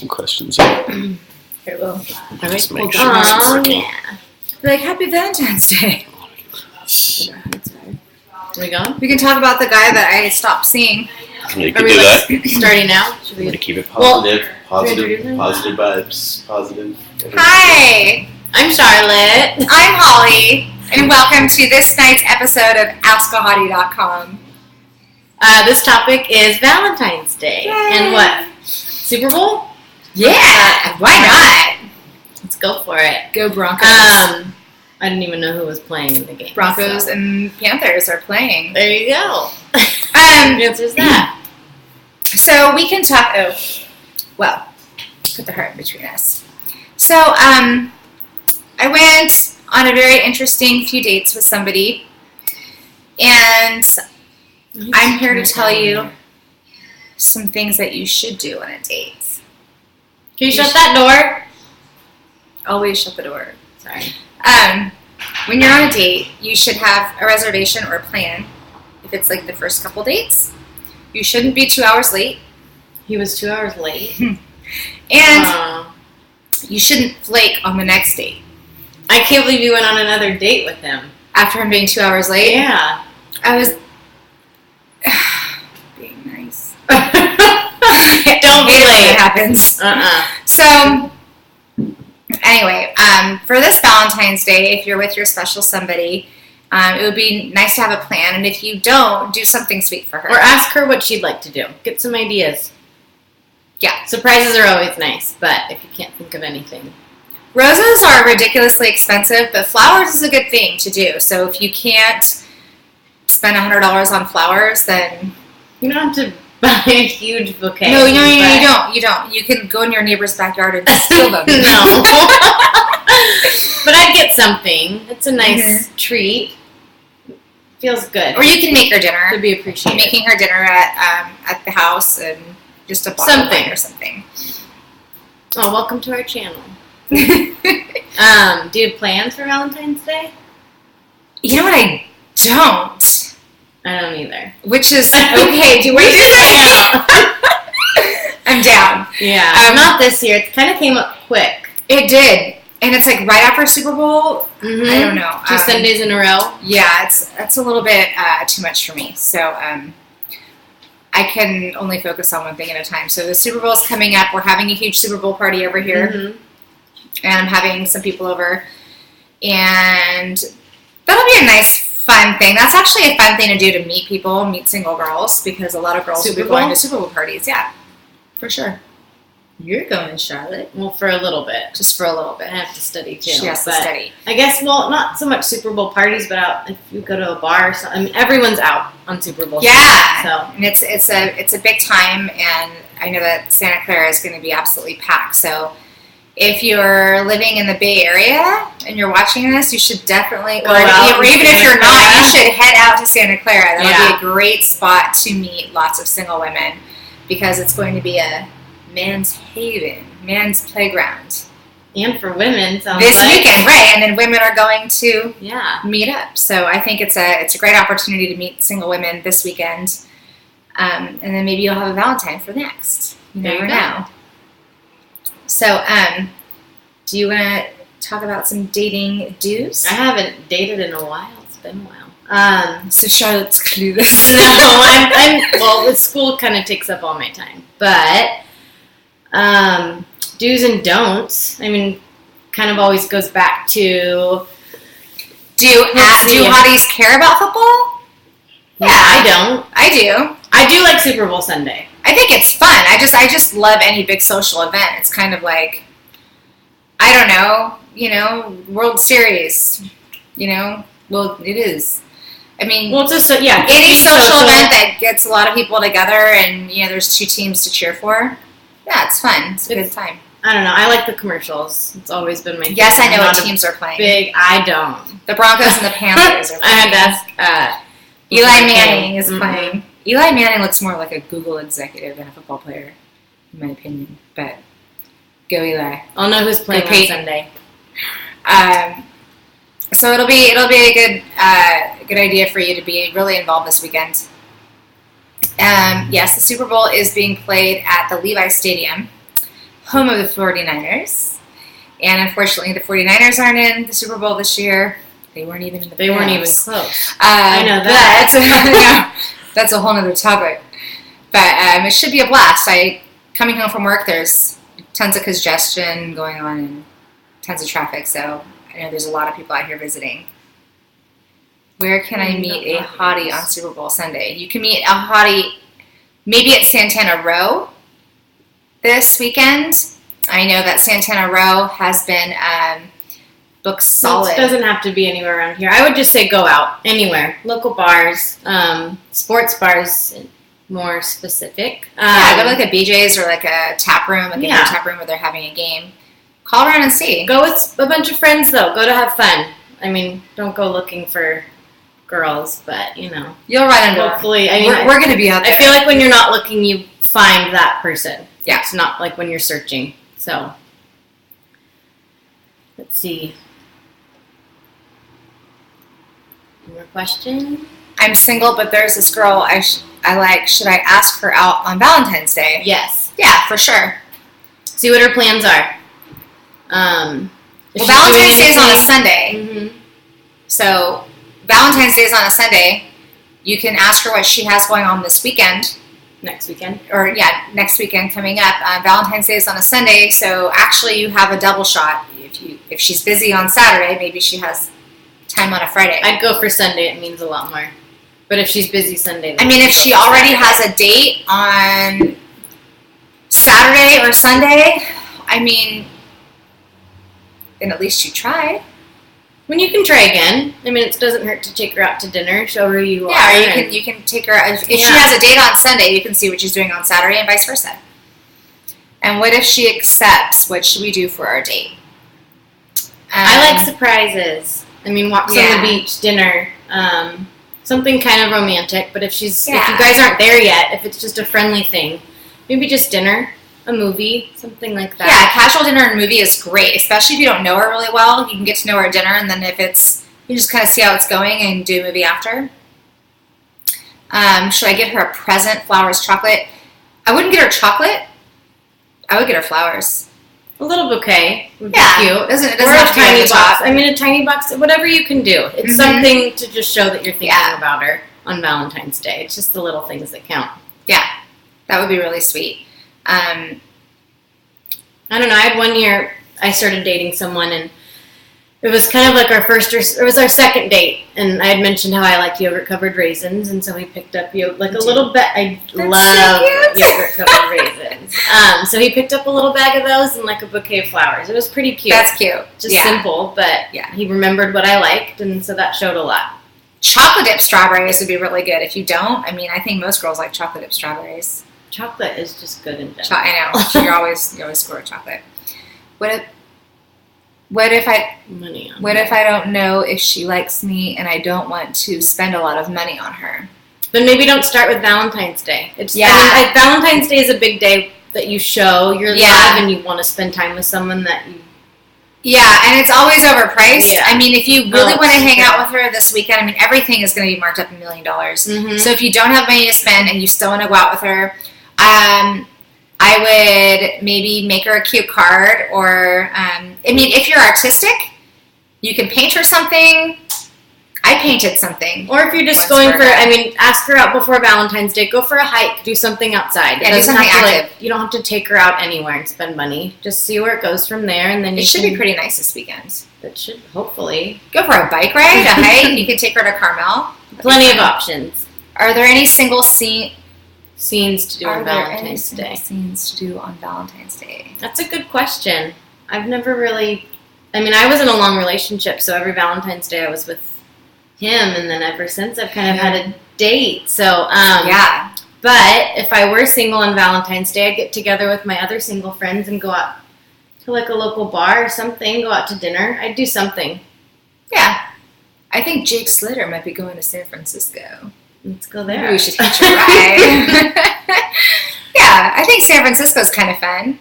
some questions. Here. Here, well. Just make sure Oh, it's working. yeah. Like, Happy Valentine's Day. Yeah, that's right. We go? We can talk about the guy that I stopped seeing. Yeah, you Are can we do like that. starting now? Should I'm we? gonna keep it Positive, Well, positive vibes, positive. Hi, I'm Charlotte. I'm Holly, and welcome to this night's episode of AskAHottie.com. This topic is Valentine's Day. Yay. And what? Super Bowl? Yeah, why not? Let's go for it. Go Broncos. I didn't even know who was playing in the game. Broncos so. and Panthers are playing. There you go. Um, The answer's that. So we can talk. Oh, well, put the heart in between us. So I went on a very interesting few dates with somebody, and I'm here to tell you some things that you should do on a date. Can you shut that door? Always shut the door. Sorry. When you're on a date, you should have a reservation or plan. If it's like the first couple dates, you shouldn't be 2 hours late, He was 2 hours late. and you shouldn't flake on the next date I can't believe you went on another date with him. after him being 2 hours late. Yeah. I was being nice. Don't be Hate it when late. it happens. So, anyway, for this Valentine's Day, if you're with your special somebody, it would be nice to have a plan. And if you don't, do something sweet for her. Or ask her what she'd like to do. Get some ideas. Yeah. Surprises are always nice, but if you can't think of anything. Roses are ridiculously expensive, but flowers is a good thing to do. So if you can't spend $100 on flowers, then You don't have to buy a huge bouquet. no, you don't. You can go in your neighbor's backyard and steal them. No. But I'd get something. It's a nice treat. Feels good. Or you can make her dinner. to be appreciated. Making her dinner at the house and just a bottle of wine or something. Oh, welcome to our channel. Do you have plans for Valentine's Day? You know what I don't? I don't either. Which is okay. Do we do that? I'm down. Yeah. Not this year. It kind of came up quick. It did. And it's like right after Super Bowl. Mm-hmm. I don't know. 2 Sundays in a row. Yeah, that's a little bit too much for me. So I can only focus on one thing at a time. So the Super Bowl's coming up. We're having a huge Super Bowl party over here. Mm-hmm. And I'm having some people over. And that'll be a nice, fun thing. That's actually a fun thing to do, to meet people, meet single girls, because a lot of girls will be going to Super Bowl parties. Yeah, for sure. You're going, Charlotte. Well, for a little bit. Just for a little bit. I have to study too. She has to but study. I guess, well, not so much Super Bowl parties, but out if you go to a bar or something. I mean, everyone's out on Super Bowl. Yeah. So And it's a big time, and I know that Santa Clara is going to be absolutely packed. So if you're living in the Bay Area and you're watching this, you should definitely, or even if you're not, you should head out to Santa Clara. That'll be a great spot to meet lots of single women, because it's going to be a man's haven, man's playground. and for women, sounds This like. weekend, right? And then women are going to Yeah. meet up. So I think it's a great opportunity to meet single women this weekend, and then maybe you'll have a Valentine for next. You There you never go. know. So, do you want to talk about some dating do's? I haven't dated in a while. It's been a while. So Charlotte's clueless. No, I'm well, the school kind of takes up all my time. But do's and don'ts, I mean, kind of always goes back to, Do hotties care about football? yeah, I don't. I do. I do like Super Bowl Sunday. I think it's fun. I just love any big social event. It's kind of like, I don't know, World Series, well, it is. I mean, Well, it's just, yeah. any social event that gets a lot of people together and, there's two teams to cheer for, yeah, it's fun. It's a good time. I don't know. I like the commercials. It's always been my Yes, I know I'm what not a teams are playing. I don't. The Broncos and the Panthers are I had playing. to ask. Eli Manning is Mhm. playing. Eli Manning looks more like a Google executive than a football player, in my opinion. But go Eli. I'll know who's playing on Peyton. Sunday. So it'll be a good idea for you to be really involved this weekend. Yes, the Super Bowl is being played at the Levi Stadium, home of the 49ers. And unfortunately, the 49ers aren't in the Super Bowl this year. They weren't even in the playoffs. They weren't even close. I know that. That's a whole other topic. But it should be a blast. Coming home from work, there's tons of congestion going on and tons of traffic. So I know there's a lot of people out here visiting. Where can I meet a hottie on Super Bowl Sunday? You can meet a hottie maybe at Santana Row this weekend. I know that Santana Row has been booked solid. It doesn't have to be anywhere around here. I would just say go out anywhere. Local bars, sports bars, more specific. Go to like a BJ's or like a tap room, like a tap room where they're having a game. Call around and see. Go with a bunch of friends though. Go to have fun. I mean, don't go looking for girls, but you know, you'll run into. Hopefully, we're going to be out there. I feel like when you're not looking, you find that person. Yeah, it's not like when you're searching. So, let's see. More question? I'm single, but there's this girl I like. Should I ask her out on Valentine's Day? Yes. Yeah, for sure. See what her plans are. Well, Valentine's Day is on a Sunday. Mm-hmm. So, Valentine's Day is on a Sunday. You can ask her what she has going on this weekend. Next weekend? Next weekend coming up. Valentine's Day is on a Sunday, so actually you have a double shot. If she's busy on Saturday, maybe she has time on a Friday. I'd go for Sunday. It means a lot more. But if she's busy Sunday, I mean, if she already has a date on Saturday or Sunday, I mean, then at least you tried. When you can try again. I mean, it doesn't hurt to take her out to dinner, show her you are. Yeah, or you can take her. If she has a date on Sunday, you can see what she's doing on Saturday, and vice versa. And what if she accepts? What should we do for our date? I like surprises. I mean, walks on the beach, dinner, something kind of romantic. But if you guys aren't there yet, if it's just a friendly thing, maybe just dinner. A movie, something like that. Yeah, casual dinner and movie is great, especially if you don't know her really well. You can get to know her at dinner, and then if you just kind of see how it's going and do a movie after. Should I get her a present? Flowers, chocolate? I wouldn't get her chocolate. I would get her flowers. A little bouquet would be cute. It doesn't or have a to be tiny at the box. top. I mean, a tiny box, whatever you can do. It's something to just show that you're thinking about her on Valentine's Day. It's just the little things that count. Yeah, that would be really sweet. I don't know. I had one year I started dating someone, and it was kind of like it was our second date, and I had mentioned how I liked yogurt covered raisins, and so he picked up a little bit. I love yogurt covered raisins. So he picked up a little bag of those and like a bouquet of flowers. It was pretty cute. That's cute. Just simple, but he remembered what I liked, and so that showed a lot. Chocolate dipped strawberries would be really good. If you don't, I mean, I think most girls like chocolate dipped strawberries. Chocolate is just good in general. I know. You always score chocolate. What if I don't know if she likes me and I don't want to spend a lot of money on her? Then maybe don't start with Valentine's Day. Valentine's Day is a big day that you show your love and you want to spend time with someone that you. Yeah, and it's always overpriced. Yeah. I mean, if you really want to hang out with her this weekend, I mean, everything is going to be marked up $1 million. Mm-hmm. So if you don't have money to spend and you still want to go out with her, I would maybe make her a cute card, or I mean, if you're artistic, you can paint her something. I painted something. Or if you're just going ask her out before Valentine's Day. Go for a hike. Do something outside. Yeah, do something active. You don't have to take her out anywhere and spend money. Just see where it goes from there, and then it should be pretty nice this weekend. It should, hopefully. Go for a bike ride, a hike. You can take her to Carmel. Plenty of options. Are there any single scenes to do on Valentine's Day? Scenes to do on Valentine's Day? That's a good question. I've never really. I mean, I was in a long relationship, so every Valentine's Day I was with him, and then ever since I've kind of had a date. So but if I were single on Valentine's Day, I'd get together with my other single friends and go out to like a local bar or something. Go out to dinner. I'd do something. Yeah, I think Jake Slater might be going to San Francisco. Let's go there. Maybe we should hitch a ride. Yeah, I think San Francisco's kind of fun.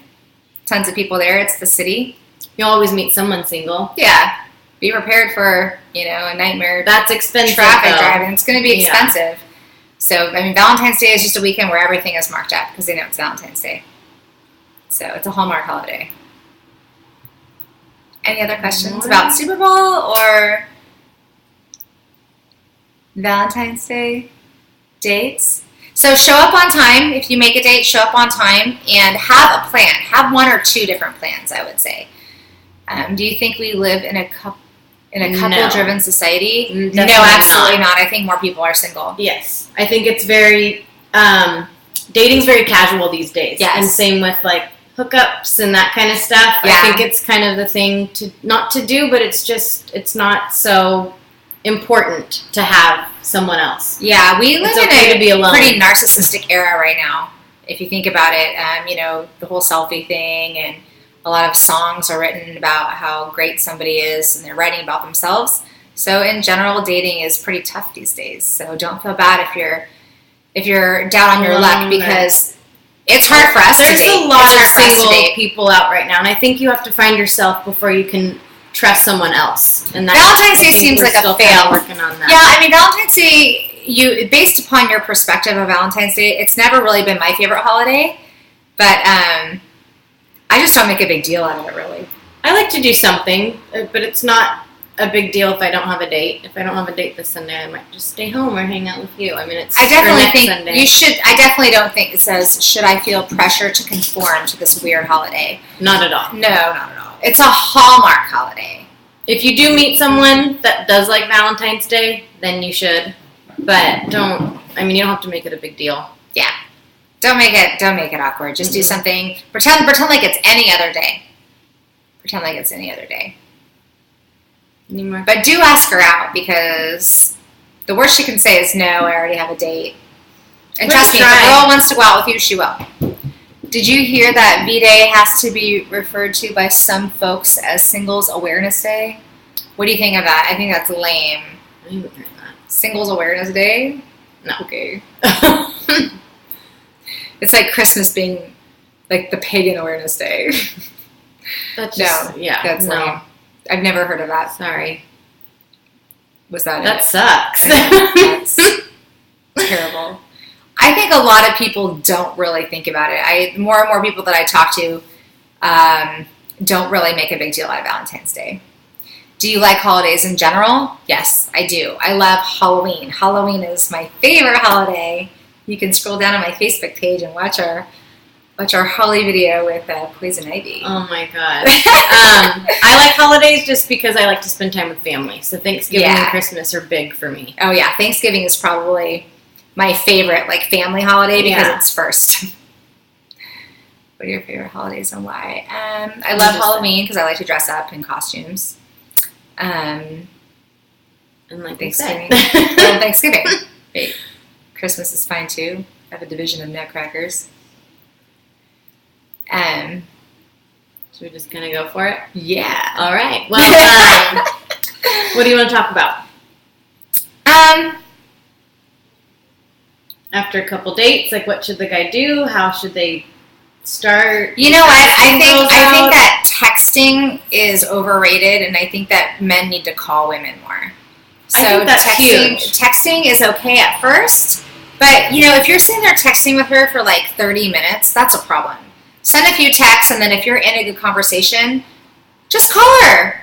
Tons of people there. It's the city. You always meet someone single. Yeah. Be prepared for, a nightmare. That's expensive. Traffic driving. It's going to be expensive. So, I mean, Valentine's Day is just a weekend where everything is marked up because they know it's Valentine's Day. So it's a Hallmark holiday. Any other questions about Super Bowl or Valentine's Day dates? So show up on time. If you make a date, show up on time and have a plan. Have one or two different plans, I would say. Do you think we live in a couple-driven society? No, absolutely not. I think more people are single. Yes. I think it's very, dating's very casual these days. Yes. And same with like hookups and that kind of stuff. Yeah. I think it's kind of the thing not to do, but it's not so important to have someone else. Yeah, we live in to be alone. Pretty narcissistic era right now, if you think about it. The whole selfie thing, and a lot of songs are written about how great somebody is, and they're writing about themselves. So in general, dating is pretty tough these days. So don't feel bad if you're down on your luck, because it's hard for us to date. There's a lot of single people out right now, and I think you have to find yourself before you can trust someone else. And Valentine's Day seems like a fail. Working on that. Yeah, Valentine's Day, based upon your perspective of Valentine's Day, it's never really been my favorite holiday, but I just don't make a big deal out of it, really. I like to do something, but it's not a big deal if I don't have a date. If I don't have a date this Sunday, I might just stay home or hang out with you. I definitely think Sunday. You should. I definitely don't think it says, should I feel pressure to conform to this weird holiday? Not at all. No, not at all. It's a Hallmark holiday. If you do meet someone that does like Valentine's Day, then you should. But you don't have to make it a big deal. Yeah. Don't make it awkward. Just do something. Pretend like it's any other day. Pretend like it's any other day. Anymore. But do ask her out, because the worst she can say is, no, I already have a date. And trust me, if a girl wants to go out with you, she will. Did you hear that V-Day has to be referred to by some folks as Singles Awareness Day? What do you think of that? I think that's lame. I haven't heard that. Singles Awareness Day? No. Okay. It's like Christmas being like the Pagan Awareness Day. That's just, that's lame. I've never heard of that. Sorry. Was that That it? sucks. That's terrible. I think a lot of people don't really think about it. More and more people that I talk to don't really make a big deal out of Valentine's Day. Do you like holidays in general? Yes, I do. I love Halloween. Halloween is my favorite holiday. You can scroll down on my Facebook page and watch our Holly video with Poison Ivy. Oh my god. I like holidays just because I like to spend time with family. So Thanksgiving and Christmas are big for me. Oh yeah, Thanksgiving is probably my favorite family holiday because it's first. What are your favorite holidays and why? I love Halloween because I like to dress up in costumes. And like Thanksgiving. Well, Thanksgiving. Wait, Christmas is fine too. I have a division of nutcrackers. Should we just kind of go for it? Yeah. All right. Well, what do you want to talk about? After a couple dates, what should the guy do? How should they start? You know what? I think that texting is overrated, and I think that men need to call women more. So I think that's huge. Texting is okay at first, but if you're sitting there texting with her for 30 minutes, that's a problem. Send a few texts, and then if you're in a good conversation, just call her.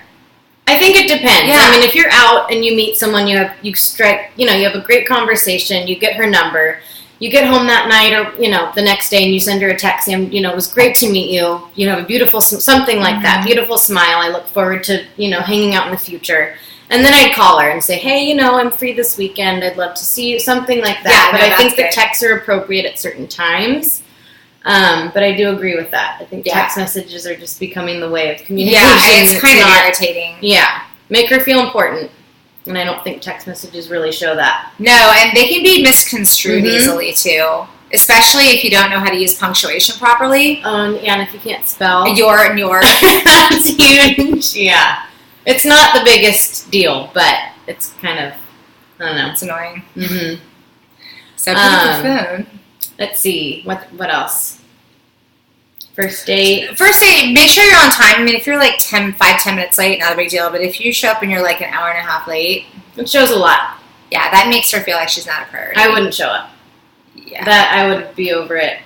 I think it depends. Yeah. If you're out and you meet someone, you have a great conversation, you get her number, you get home that night or, the next day and you send her a text saying, it was great to meet you. You have a beautiful, something like that, beautiful smile. I look forward to, hanging out in the future. And then I'd call her and say, hey, I'm free this weekend. I'd love to see you, something like that. But I think the texts are appropriate at certain times. But I do agree with that. I think text messages are just becoming the way of communication. Yeah, it's kind of irritating. Yeah. Make her feel important. And I don't think text messages really show that. No, and they can be misconstrued easily, too. Especially if you don't know how to use punctuation properly. And if you can't spell. Your. That's huge. Yeah. It's not the biggest deal, but it's kind of, I don't know. It's annoying. Mm-hmm. So pick up the phone. Let's see. What else? First date, make sure you're on time. If you're 10 minutes late, not a big deal. But if you show up and you're an hour and a half late, it shows a lot. Yeah, that makes her feel like she's not a priority. I wouldn't show up. Yeah. That I would be over it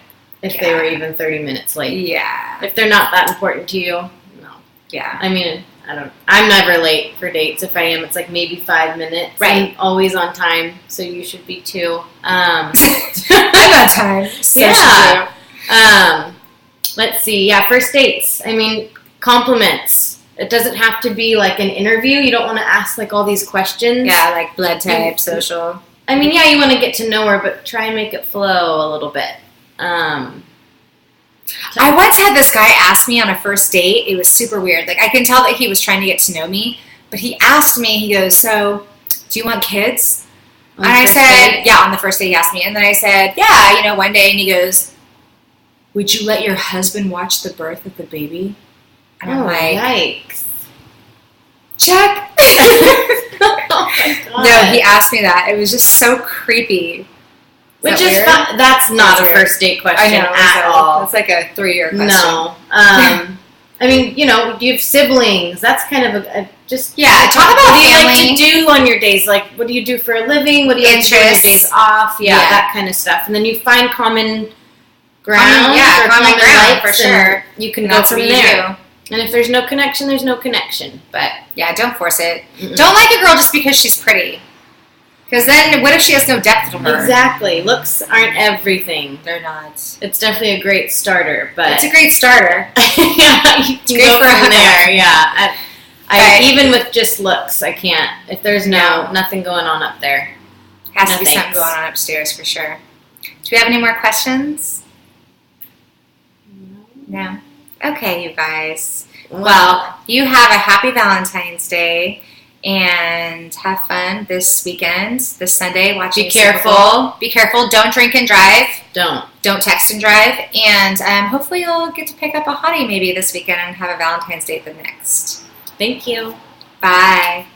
if they were even 30 minutes late. Yeah. If they're not that important to you, no. Yeah. I mean, I'm never late for dates. If I am, it's like maybe 5 minutes. Right. I'm always on time, so you should be too. I'm on time. So Yeah. Let's see. Yeah, first dates. I mean, compliments. It doesn't have to be like an interview. You don't want to ask like all these questions. Yeah, like blood type, social. I mean, yeah, you want to get to know her, but try and make it flow a little bit. I once had this guy ask me on a first date. It was super weird. Like, I can tell that he was trying to get to know me, but he asked me, he goes, so, do you want kids? And I said, yeah, on the first date he asked me. And then I said, yeah, one day. And he goes, would you let your husband watch the birth of the baby? And I'm like, yikes. Check. Oh my God. No, he asked me that. It was just so creepy. Which is fun. That's not a first date question at all. It's like a 3-year question. No. I mean, you have siblings. That's kind of a just... Yeah, talk about family. What do you like to do on your days? Like, what do you do for a living? What do you like to do on your days off? Yeah, that kind of stuff. And then you find common ground. Common ground, for sure. You can go from there. And if there's no connection, there's no connection. But yeah, don't force it. Mm-mm. Don't like a girl just because she's pretty. Because then, what if she has no depth to her? Exactly. Looks aren't everything. They're not. It's definitely a great starter, but it's a great starter. Yeah, you can go from there. Yeah, I even with just looks, I can't. If there's nothing going on up there, has to be something going on upstairs for sure. Do we have any more questions? No. Okay, you guys. Well, you have a happy Valentine's Day. And have fun this weekend, this Sunday, watching. Be careful. Be careful. Don't drink and drive. Don't text and drive. And hopefully you'll get to pick up a hottie maybe this weekend and have a Valentine's Day the next. Thank you. Bye.